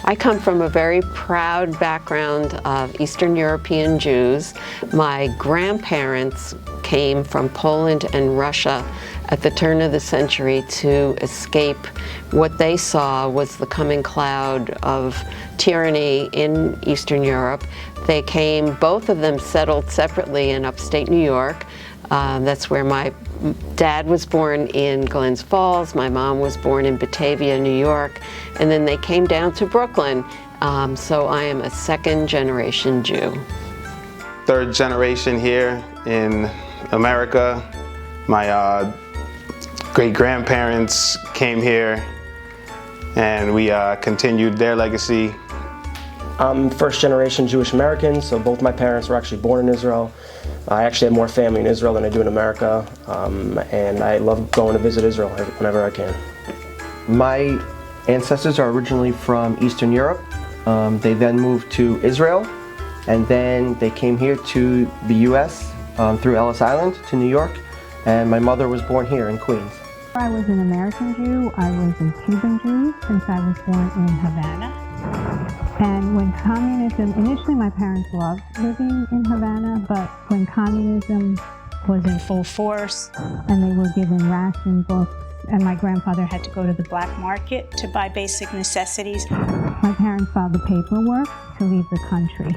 I come from a very proud background of Eastern European Jews. My grandparents came from Poland and Russia at the turn of the century to escape what they saw was the coming cloud of tyranny in Eastern Europe. They came, both of them settled separately in upstate New York. That's where my dad was born in Glens Falls, my mom was born in Batavia, New York, and then they came down to Brooklyn. So I am a second generation Jew. Third generation here in America. My great-grandparents came here and we continued their legacy. I'm first generation Jewish American, so both my parents were actually born in Israel. I actually have more family in Israel than I do in America, and I love going to visit Israel whenever I can. My ancestors are originally from Eastern Europe. They then moved to Israel, and then they came here to the U.S. Through Ellis Island to New York, and my mother was born here in Queens. I was an American Jew. I was a Cuban Jew since I was born in Havana. And when communism, initially my parents loved living in Havana, but when communism was in full force and they were given ration books and my grandfather had to go to the black market to buy basic necessities, my parents filed the paperwork to leave the country.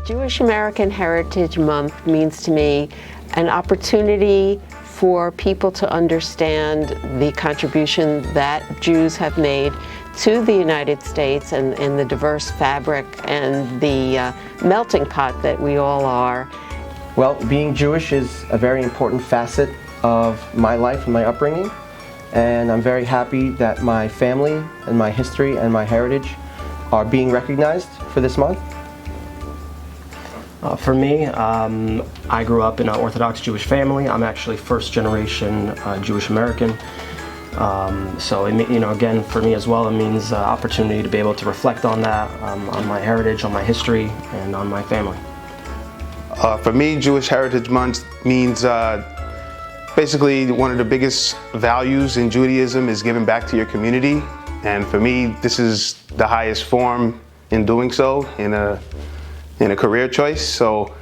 Jewish American Heritage Month means to me an opportunity for people to understand the contribution that Jews have made to the United States and the diverse fabric and the melting pot that we all are. Well, being Jewish is a very important facet of my life and my upbringing, and I'm very happy that my family and my history and my heritage are being recognized for this month. For me, I grew up in an Orthodox Jewish family. I'm actually first generation Jewish American. So, again, for me as well, it means opportunity to be able to reflect on that, on my heritage, on my history, and on my family. For me, Jewish Heritage Month means basically one of the biggest values in Judaism is giving back to your community. And for me, this is the highest form in doing so in a career choice. So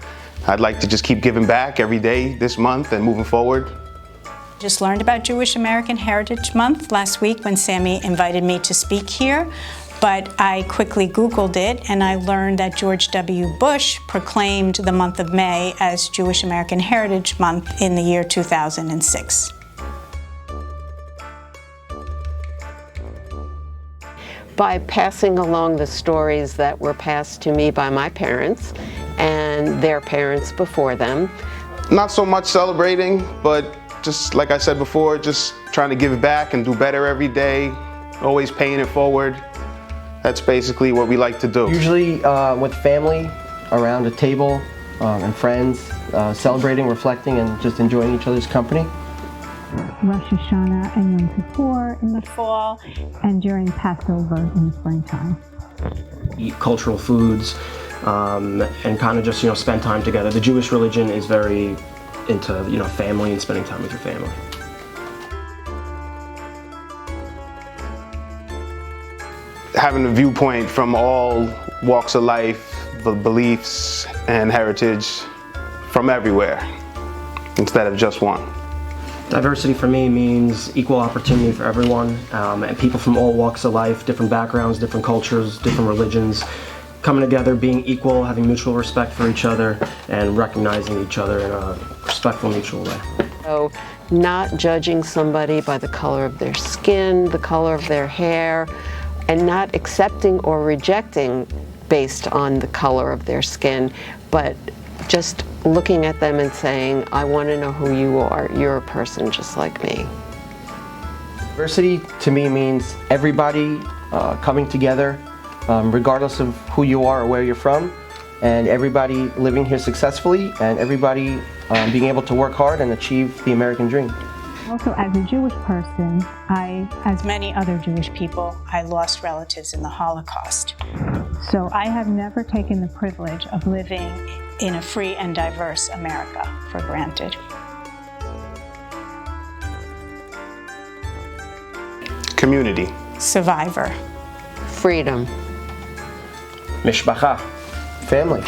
I'd like to just keep giving back every day this month and moving forward. Just learned about Jewish American Heritage Month last week when Sammy invited me to speak here, but I quickly Googled it and I learned that George W. Bush proclaimed the month of May as Jewish American Heritage Month in the year 2006. By passing along the stories that were passed to me by my parents and their parents before them. Not so much celebrating, but just like I said before, just trying to give back and do better every day, always paying it forward. That's basically what we like to do. Usually with family, around a table and friends, celebrating, reflecting, and just enjoying each other's company. Rosh Hashanah and Yom Kippur in the fall, and during Passover in the springtime. Eat cultural foods and kind of just spend time together. The Jewish religion is very into family and spending time with your family. Having a viewpoint from all walks of life, the beliefs and heritage from everywhere instead of just one. Diversity for me means equal opportunity for everyone, and people from all walks of life, different backgrounds, different cultures, different religions, coming together, being equal, having mutual respect for each other, and recognizing each other in a respectful, mutual way. So, not judging somebody by the color of their skin, the color of their hair, and not accepting or rejecting based on the color of their skin, but just looking at them and saying, I want to know who you are. You're a person just like me. Diversity to me means everybody coming together, regardless of who you are or where you're from, and everybody living here successfully, and everybody being able to work hard and achieve the American dream. Also, as a Jewish person, as many other Jewish people, I lost relatives in the Holocaust. So I have never taken the privilege of living in a free and diverse America for granted. Community. Survivor. Freedom. Mishpacha. Family.